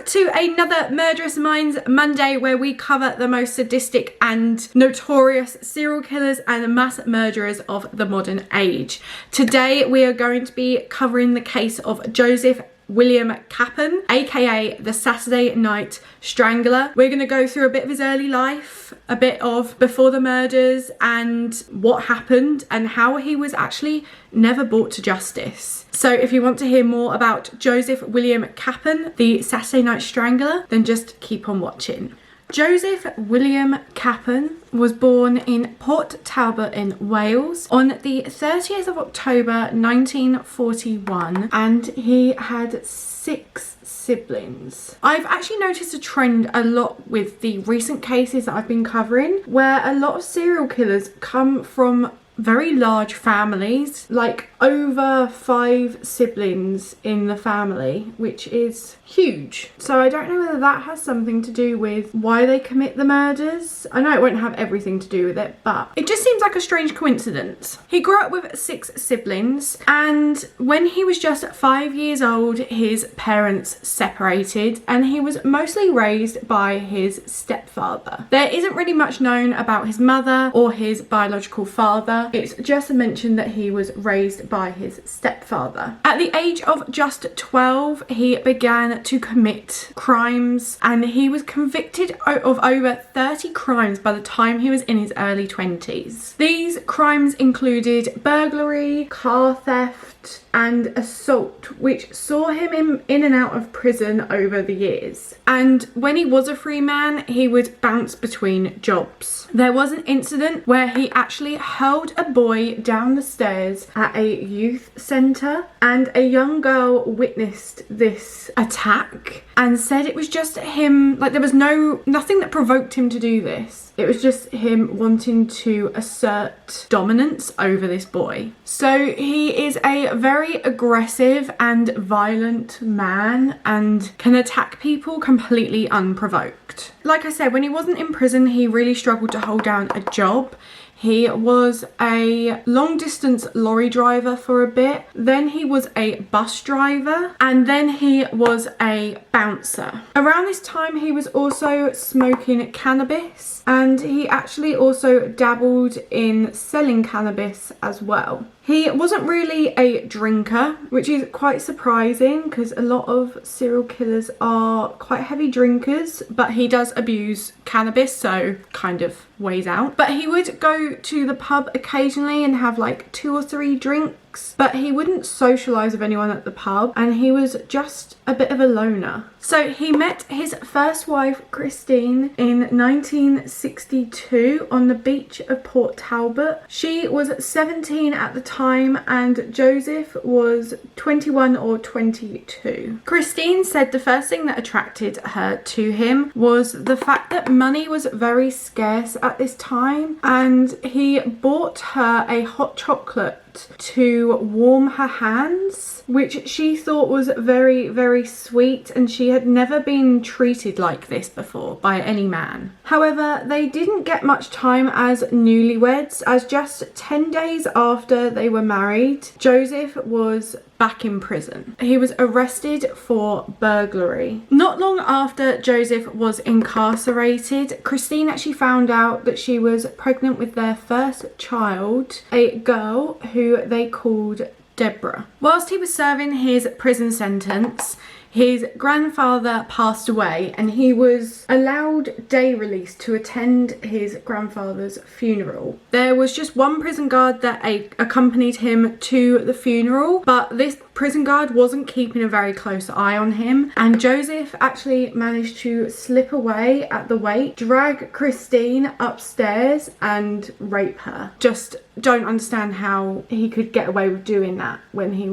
back to another Murderous Minds Monday, where we cover the most sadistic and notorious serial killers and mass murderers of the modern age. Today we are going to be covering the case of Joseph William Kappen, aka the Saturday Night Strangler. We're going to go through a bit of his early life, a bit of before the murders and what happened and how he was actually never brought to justice. So if you want to hear more about Joseph William Kappen, the Saturday Night Strangler, then just keep on watching. Joseph William Kappen was born in Port Talbot in Wales on the 30th of October 1941, and he had 6 siblings. I've actually noticed a trend a lot with the recent cases that I've been covering, where a lot of serial killers come from very large families, like over 5 siblings in the family, which is huge. So I don't know whether that has something to do with why they commit the murders. I know it won't have everything to do with it, but it just seems like a strange coincidence. He grew up with 6 siblings, and when he was just 5 years old, his parents separated, and he was mostly raised by his stepfather. There isn't really much known about his mother or his biological father. It's just mentioned that he was raised by his stepfather. At the age of just 12, he began to commit crimes, and he was convicted of over 30 crimes by the time he was in his early 20s. These crimes included burglary, car theft, and assault, which saw him in and out of prison over the years. And when he was a free man, he would bounce between jobs. There was an incident where he actually hurled a boy down the stairs at a youth centre, and a young girl witnessed this attack and said it was just him, like there was nothing that provoked him to do this. It was just him wanting to assert dominance over this boy. So he is a very aggressive and violent man and can attack people completely unprovoked. Like I said, when he wasn't in prison, he really struggled to hold down a job. He was a long distance lorry driver for a bit, then he was a bus driver, and then he was a bouncer. Around this time he was also smoking cannabis, and he actually also dabbled in selling cannabis as well. He wasn't really a drinker, which is quite surprising because a lot of serial killers are quite heavy drinkers, but he does abuse cannabis, so kind of weighs out. But he would go to the pub occasionally and have like 2 or 3 drinks, but he wouldn't socialise with anyone at the pub, and he was just a bit of a loner. So he met his first wife, Christine, in 1962 on the beach of Port Talbot. She was 17 at the time, and Joseph was 21 or 22. Christine said the first thing that attracted her to him was the fact that money was very scarce at this time, and he bought her a hot chocolate to warm her hands, which she thought was very, very sweet, and she had never been treated like this before by any man. However, they didn't get much time as newlyweds, as just 10 days after they were married, Joseph was back in prison. He was arrested for burglary. Not long after Joseph was incarcerated, Christine actually found out that she was pregnant with their first child, a girl who they called Deborah. Whilst he was serving his prison sentence, his grandfather passed away, and he was allowed day release to attend his grandfather's funeral. There was just one prison guard that accompanied him to the funeral, but this prison guard wasn't keeping a very close eye on him, and Joseph actually managed to slip away at the wake, drag Christine upstairs and rape her. Just don't understand how he could get away with doing that when there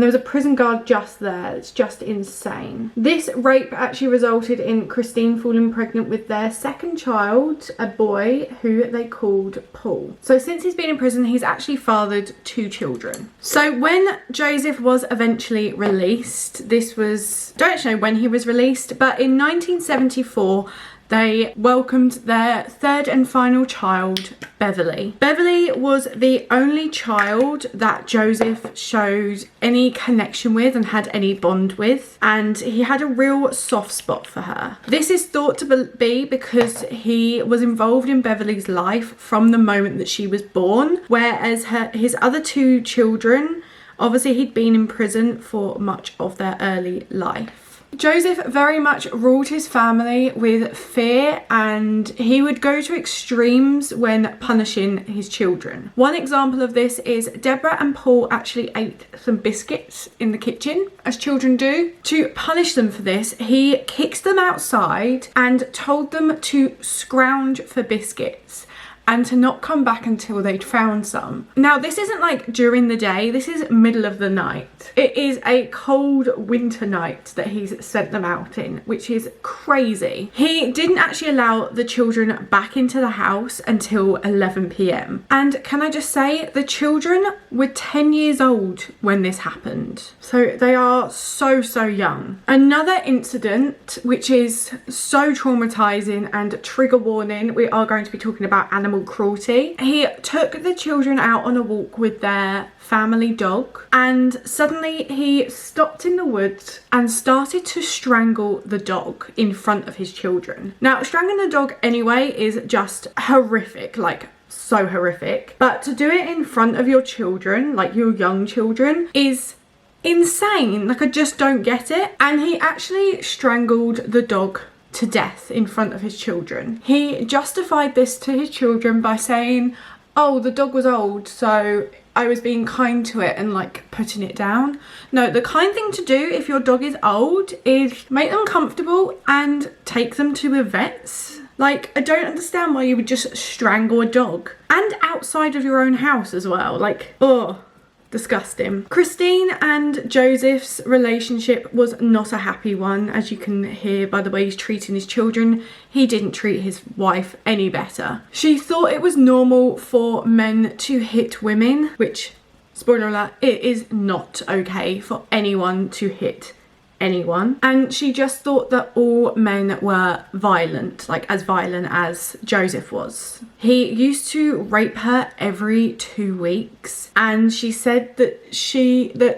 was a prison guard just there. It's just insane. This rape actually resulted in Christine falling pregnant with their second child, a boy who they called Paul. So since he's been in prison, he's actually fathered 2 children. So when Joseph was eventually released, don't actually know when he was released, but in 1974 they welcomed their third and final child, Beverly. Beverly was the only child that Joseph showed any connection with and had any bond with, and he had a real soft spot for her. This is thought to be because he was involved in Beverly's life from the moment that she was born, whereas his other two children, obviously he'd been in prison for much of their early life. Joseph very much ruled his family with fear, and he would go to extremes when punishing his children. One example of this is Deborah and Paul actually ate some biscuits in the kitchen, as children do. To punish them for this, he kicked them outside and told them to scrounge for biscuits and to not come back until they'd found some. Now, this isn't like during the day, this is middle of the night. It is a cold winter night that he's sent them out in, which is crazy. He didn't actually allow the children back into the house until 11 p.m. And can I just say, the children were 10 years old when this happened. So they are so young. Another incident, which is so traumatizing and trigger warning, we are going to be talking about animal cruelty. He took the children out on a walk with their family dog, and suddenly he stopped in the woods and started to strangle the dog in front of his children. Now, strangling the dog anyway is just horrific, like so horrific, but to do it in front of your children, like your young children, is insane. Like, I just don't get it. And he actually strangled the dog to death in front of his children. He justified this to his children by saying, oh, the dog was old, so I was being kind to it and like putting it down. No, the kind thing to do if your dog is old is make them comfortable and take them to a vet's. Like, I don't understand why you would just strangle a dog, and outside of your own house as well. Like, oh, disgusting. Christine and Joseph's relationship was not a happy one, as you can hear by the way he's treating his children. He didn't treat his wife any better. She thought it was normal for men to hit women, which, spoiler alert, it is not okay for anyone to hit anyone. And she just thought that all men were violent, like as violent as Joseph was. He used to rape her every 2 weeks, and she said that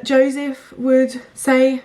Joseph would say,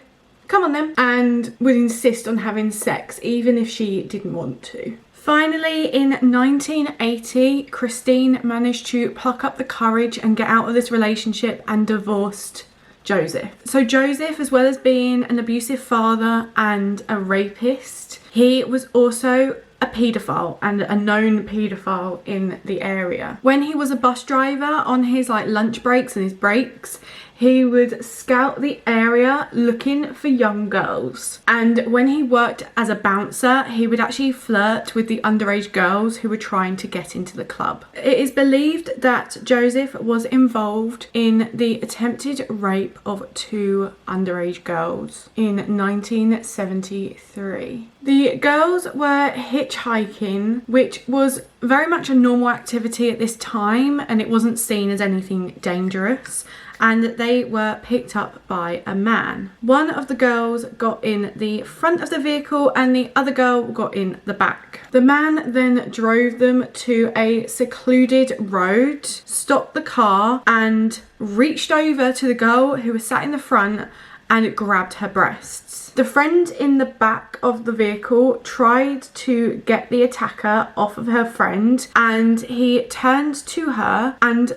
come on then, and would insist on having sex even if she didn't want to. Finally, in 1980, Christine managed to pluck up the courage and get out of this relationship and divorced Joseph. So Joseph, as well as being an abusive father and a rapist, he was also a paedophile and a known paedophile in the area. When he was a bus driver, on his like lunch breaks and his breaks, he would scout the area looking for young girls. And when he worked as a bouncer, he would actually flirt with the underage girls who were trying to get into the club. It is believed that Joseph was involved in the attempted rape of 2 underage girls in 1973. The girls were hitchhiking, which was very much a normal activity at this time, and it wasn't seen as anything dangerous. And they were picked up by a man. One of the girls got in the front of the vehicle and the other girl got in the back. The man then drove them to a secluded road, stopped the car, and reached over to the girl who was sat in the front and grabbed her breasts. The friend in the back of the vehicle tried to get the attacker off of her friend, and he turned to her and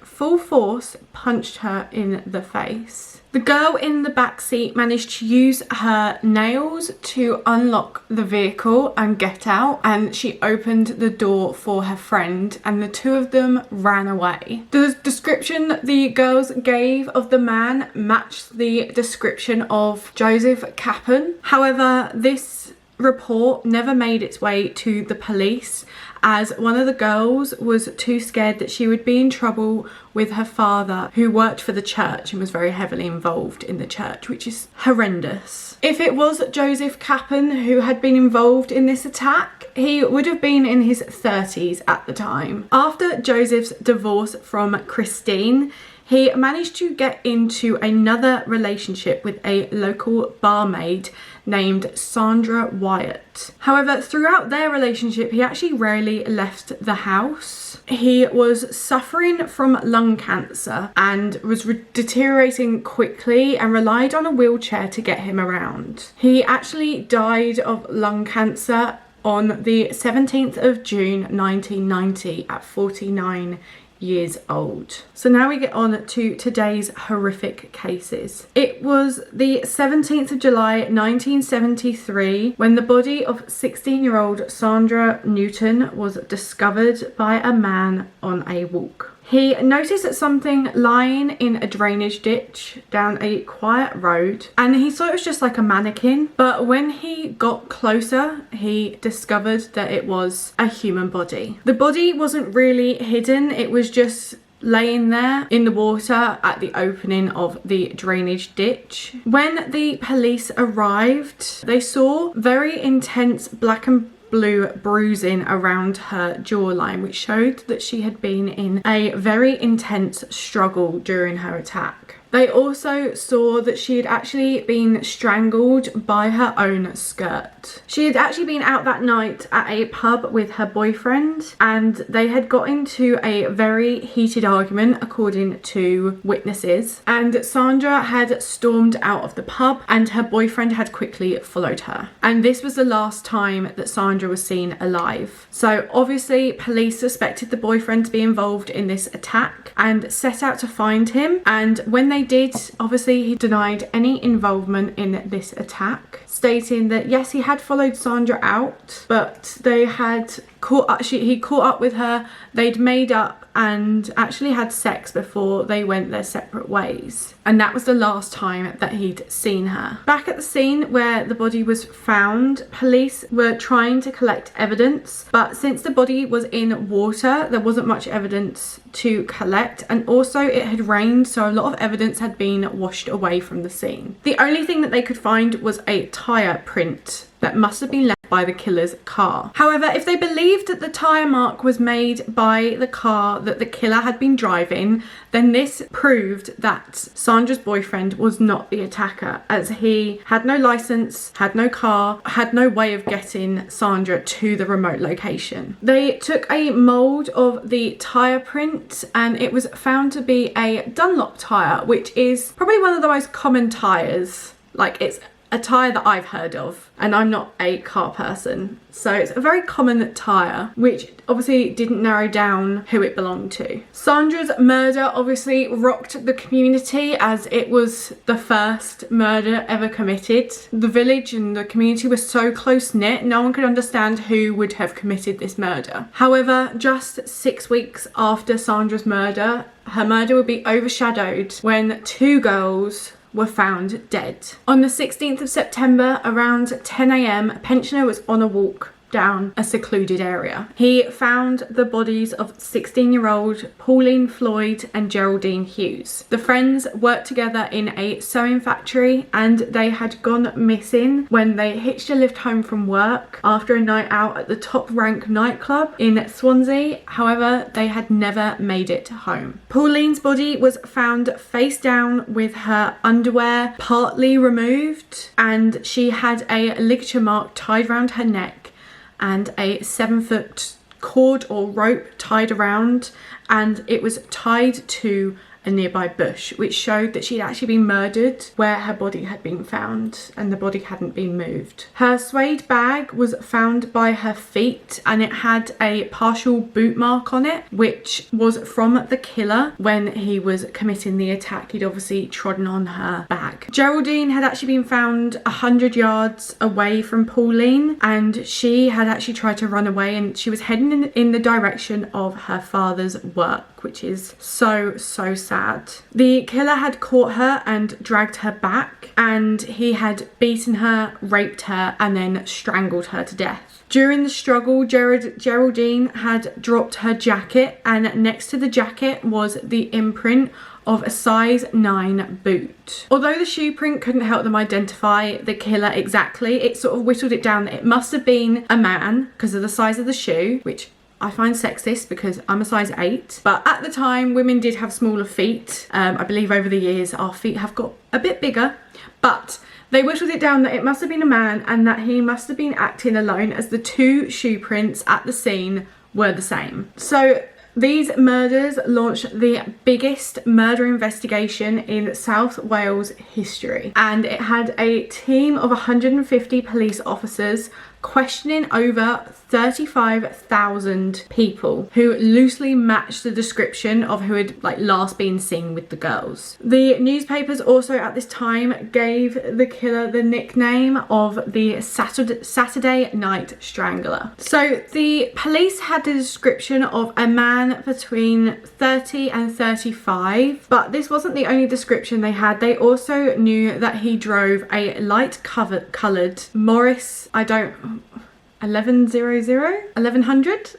full force punched her in the face. The girl in the back seat managed to use her nails to unlock the vehicle and get out, and she opened the door for her friend, and the two of them ran away. The description the girls gave of the man matched the description of Joseph Kappen. However, this report never made its way to the police, as one of the girls was too scared that she would be in trouble with her father, who worked for the church and was very heavily involved in the church, which is horrendous. If it was Joseph Kappen who had been involved in this attack, he would have been in his 30s at the time. After Joseph's divorce from Christine, he managed to get into another relationship with a local barmaid named Sandra Wyatt. However, throughout their relationship, he actually rarely left the house. He was suffering from lung cancer and was deteriorating quickly and relied on a wheelchair to get him around. He actually died of lung cancer on the 17th of June 1990 at 49 years old. So now we get on to today's horrific cases. It was the 17th of July 1973 when the body of 16-year-old Sandra Newton was discovered by a man on a walk. He noticed that something lying in a drainage ditch down a quiet road, and he thought it was just like a mannequin, but when he got closer he discovered that it was a human body. The body wasn't really hidden, it was just laying there in the water at the opening of the drainage ditch. When the police arrived, they saw very intense black and blue bruising around her jawline, which showed that she had been in a very intense struggle during her attack. They also saw that she had actually been strangled by her own skirt. She had actually been out that night at a pub with her boyfriend, and they had got into a very heated argument according to witnesses, and Sandra had stormed out of the pub and her boyfriend had quickly followed her. And this was the last time that Sandra was seen alive. So obviously police suspected the boyfriend to be involved in this attack and set out to find him, and when they did, obviously he denied any involvement in this attack, stating that yes, he had followed Sandra out, but they had he caught up with her, they'd made up and actually had sex before they went their separate ways. And that was the last time that he'd seen her. Back at the scene where the body was found, police were trying to collect evidence, but since the body was in water, there wasn't much evidence to collect, and also it had rained, so a lot of evidence had been washed away from the scene. The only thing that they could find was a tyre print that must have been left by the killer's car. However, if they believed that the tyre mark was made by the car that the killer had been driving, then this proved that Sandra's boyfriend was not the attacker, as he had no license, had no car, had no way of getting Sandra to the remote location. They took a mould of the tyre print and it was found to be a Dunlop tyre, which is probably one of the most common tyres. Like, it's a tyre that I've heard of, and I'm not a car person, so it's a very common tyre, which obviously didn't narrow down who it belonged to. Sandra's murder obviously rocked the community, as it was the first murder ever committed. The village and the community were so close-knit, no one could understand who would have committed this murder. However, just 6 weeks after Sandra's murder, her murder would be overshadowed when 2 girls were found dead. On the 16th of September, around 10 AM, a pensioner was on a walk down a secluded area. He found the bodies of 16-year-old Pauline Floyd and Geraldine Hughes. The friends worked together in a sewing factory and they had gone missing when they hitched a lift home from work after a night out at the Top Rank nightclub in Swansea. However, they had never made it home. Pauline's body was found face down with her underwear partly removed, and she had a ligature mark tied around her neck and a 7-foot cord or rope tied around, and it was tied to a nearby bush, which showed that she'd actually been murdered where her body had been found and the body hadn't been moved. Her suede bag was found by her feet and it had a partial boot mark on it, which was from the killer when he was committing the attack. He'd obviously trodden on her bag. Geraldine had actually been found 100 yards away from Pauline, and she had actually tried to run away, and she was heading in the direction of her father's work, which is so sad. The killer had caught her and dragged her back, and he had beaten her, raped her, and then strangled her to death. During the struggle, Geraldine had dropped her jacket, and next to the jacket was the imprint of a size 9 boot. Although the shoe print couldn't help them identify the killer exactly, it sort of whittled it down that it must have been a man because of the size of the shoe, which I find sexist because I'm a size 8. But at the time, women did have smaller feet. I believe over the years, our feet have got a bit bigger. But they whittled it down that it must have been a man and that he must have been acting alone, as the 2 shoe prints at the scene were the same. So these murders launched the biggest murder investigation in South Wales history, and it had a team of 150 police officers questioning over 35,000 people who loosely matched the description of who had last been seen with the girls. The newspapers also at this time gave the killer the nickname of the Saturday Night Strangler. So the police had the description of a man between 30 and 35, but this wasn't the only description they had. They also knew that he drove a light coloured Morris, 1100?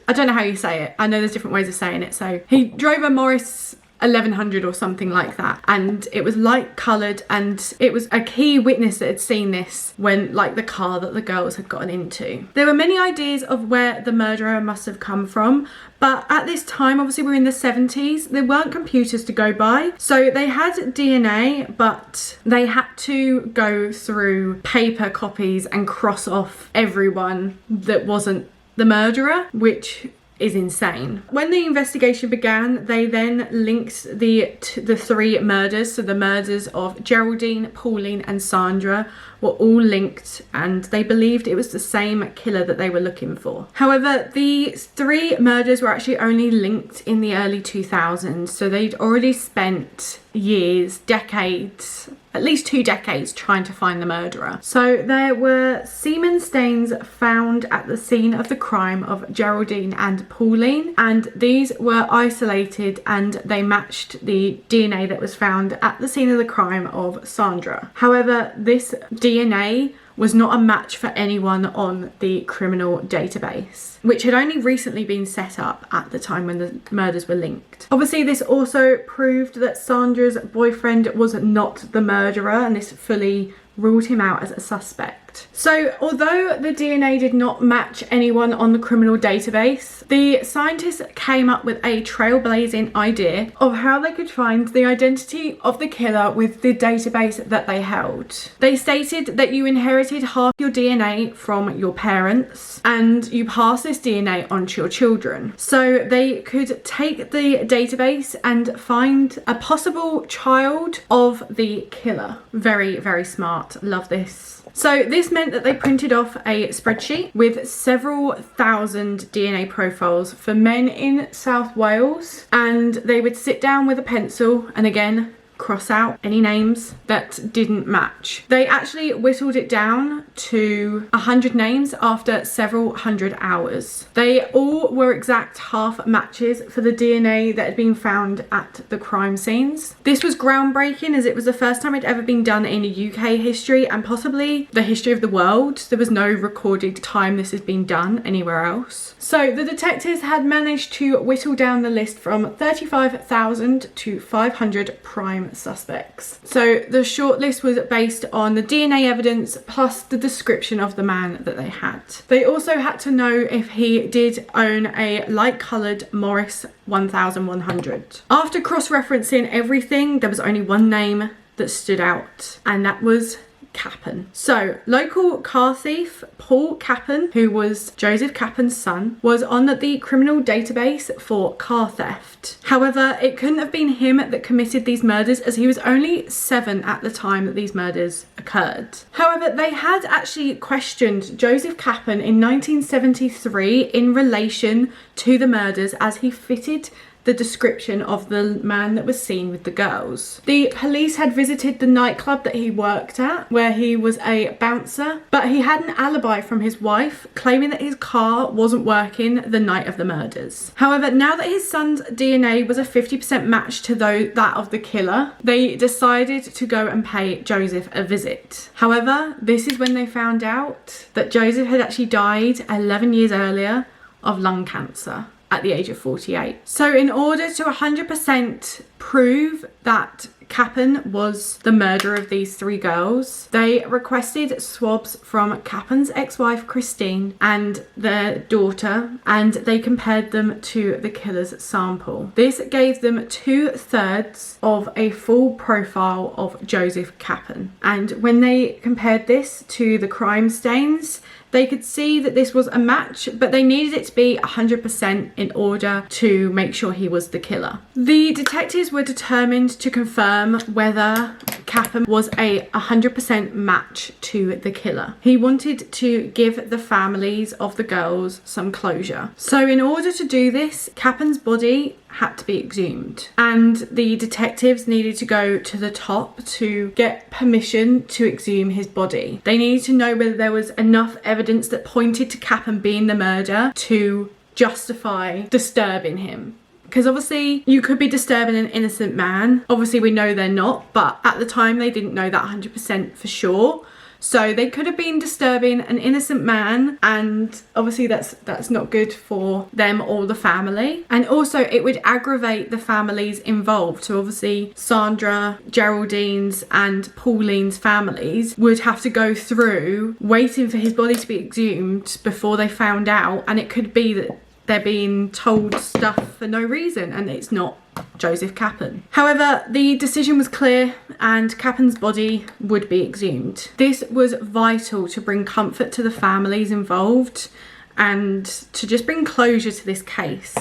I don't know how you say it. I know there's different ways of saying it. So he drove a Morris 1100 or something like that, and it was light coloured, and it was a key witness that had seen this when the car that the girls had gotten into. There were many ideas of where the murderer must have come from, but at this time, obviously we're in the 70s, there weren't computers to go by, so they had DNA, but they had to go through paper copies and cross off everyone that wasn't the murderer, which is insane. When the investigation began, they then linked the 3 murders. So the murders of Geraldine, Pauline and Sandra were all linked, and they believed it was the same killer that they were looking for. However, these 3 murders were actually only linked in the early 2000s, so they'd already spent years, decades, at least 2 decades trying to find the murderer. So there were semen stains found at the scene of the crime of Geraldine and Pauline, and these were isolated and they matched the DNA that was found at the scene of the crime of Sandra. However, this DNA was not a match for anyone on the criminal database, which had only recently been set up at the time when the murders were linked. Obviously, this also proved that Sandra's boyfriend was not the murderer, and this fully ruled him out as a suspect. So although the DNA did not match anyone on the criminal database, the scientists came up with a trailblazing idea of how they could find the identity of the killer with the database that they held. They stated that you inherited half your DNA from your parents and you pass this DNA on to your children. So they could take the database and find a possible child of the killer. Very, very smart. Love this. So this meant that they printed off a spreadsheet with several thousand DNA profiles for men in South Wales, and they would sit down with a pencil and again cross out any names that didn't match. They actually whittled it down to 100 names after several hundred hours. They all were exact half matches for the DNA that had been found at the crime scenes. This was groundbreaking as it was the first time it had ever been done in UK history and possibly the history of the world. There was no recorded time this has been done anywhere else. So the detectives had managed to whittle down the list from 35,000 to 500 prime suspects. So the shortlist was based on the DNA evidence plus the description of the man that they had. They also had to know if he did own a light coloured Morris 1100. After cross-referencing everything, there was only one name that stood out, and that was Kappen. So local car thief Paul Kappen, who was Joseph Kappen's son, was on the criminal database for car theft. However, it couldn't have been him that committed these murders as he was only 7 at the time that these murders occurred. However, they had actually questioned Joseph Kappen in 1973 in relation to the murders as he fitted the description of the man that was seen with the girls. The police had visited the nightclub that he worked at, where he was a bouncer, but he had an alibi from his wife, claiming that his car wasn't working the night of the murders. However, now that his son's DNA was a 50% match to that of the killer, they decided to go and pay Joseph a visit. However, this is when they found out that Joseph had actually died 11 years earlier of lung cancer at the age of 48. So in order to 100% prove that Kappen was the murderer of these 3 girls, they requested swabs from Kappen's ex-wife Christine and their daughter, and they compared them to the killer's sample. This gave them 2/3 of a full profile of Joseph Kappen. And when they compared this to the crime stains, they could see that this was a match, but they needed it to be 100% in order to make sure he was the killer. The detectives were determined to confirm whether Kappen was a 100% match to the killer. He wanted to give the families of the girls some closure. So in order to do this, Kappen's body had to be exhumed, and the detectives needed to go to the top to get permission to exhume his body. They needed to know whether there was enough evidence that pointed to Kappen being the murderer to justify disturbing him. Because obviously you could be disturbing an innocent man. Obviously we know they're not, but at the time they didn't know that 100% for sure. So they could have been disturbing an innocent man, and obviously that's not good for them or the family. And also it would aggravate the families involved. So obviously Sandra, Geraldine's and Pauline's families would have to go through waiting for his body to be exhumed before they found out, and it could be that they're being told stuff for no reason and it's not Joseph Kappen. However, the decision was clear and Kappen's body would be exhumed. This was vital to bring comfort to the families involved and to just bring closure to this case.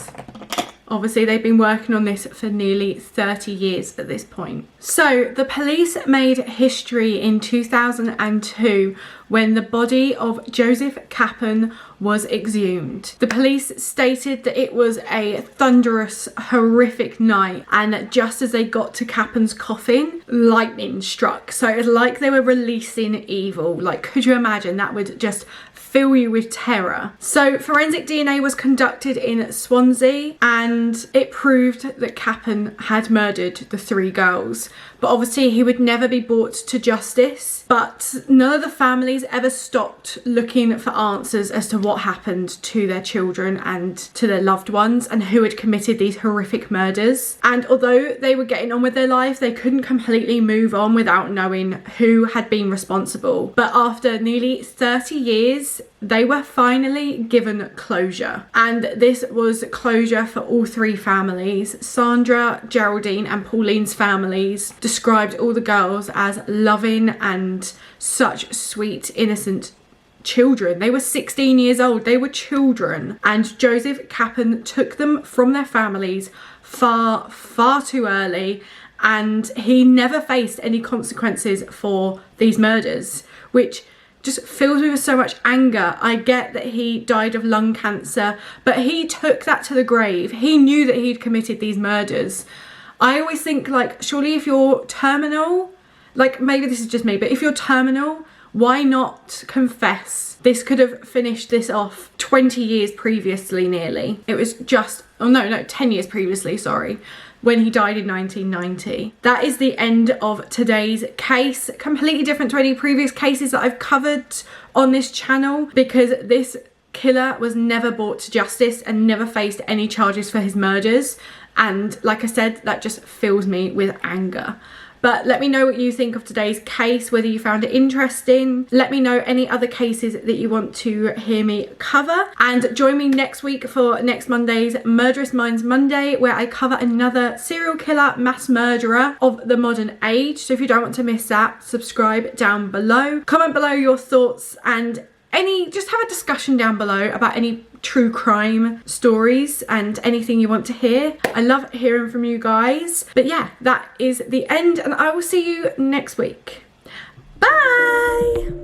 Obviously, they've been working on this for nearly 30 years at this point. So the police made history in 2002 when the body of Joseph Kappen was exhumed. The police stated that it was a thunderous, horrific night, and just as they got to Kappen's coffin, lightning struck. So it was like they were releasing evil. Like, could you imagine? That would just fill you with terror. So forensic DNA was conducted in Swansea and it proved that Kappen had murdered the 3 girls. But obviously he would never be brought to justice. But none of the families ever stopped looking for answers as to what happened to their children and to their loved ones and who had committed these horrific murders. And although they were getting on with their life, they couldn't completely move on without knowing who had been responsible. But after nearly 30 years, they were finally given closure. And this was closure for all 3 families. Sandra, Geraldine and Pauline's families described all the girls as loving and such sweet, innocent children. They were 16 years old. They were children. And Joseph Kappen took them from their families far, far too early. And he never faced any consequences for these murders, which just fills me with so much anger. I get that he died of lung cancer, but he took that to the grave. He knew that he'd committed these murders. I always think, like, surely if you're terminal, like, maybe this is just me, but if you're terminal, why not confess? This could have finished this off 20 years previously, nearly. It was just, oh no, 10 years previously, sorry, when he died in 1990. That is the end of today's case. Completely different to any previous cases that I've covered on this channel, because this killer was never brought to justice and never faced any charges for his murders. And like I said, that just fills me with anger. But let me know what you think of today's case, whether you found it interesting. Let me know any other cases that you want to hear me cover. And join me next week for next Monday's Murderous Minds Monday, where I cover another serial killer, mass murderer of the modern age. So if you don't want to miss that, subscribe down below. Comment below your thoughts and just have a discussion down below about any true crime stories and anything you want to hear. I love hearing from you guys. But yeah, that is the end, and I will see you next week. Bye!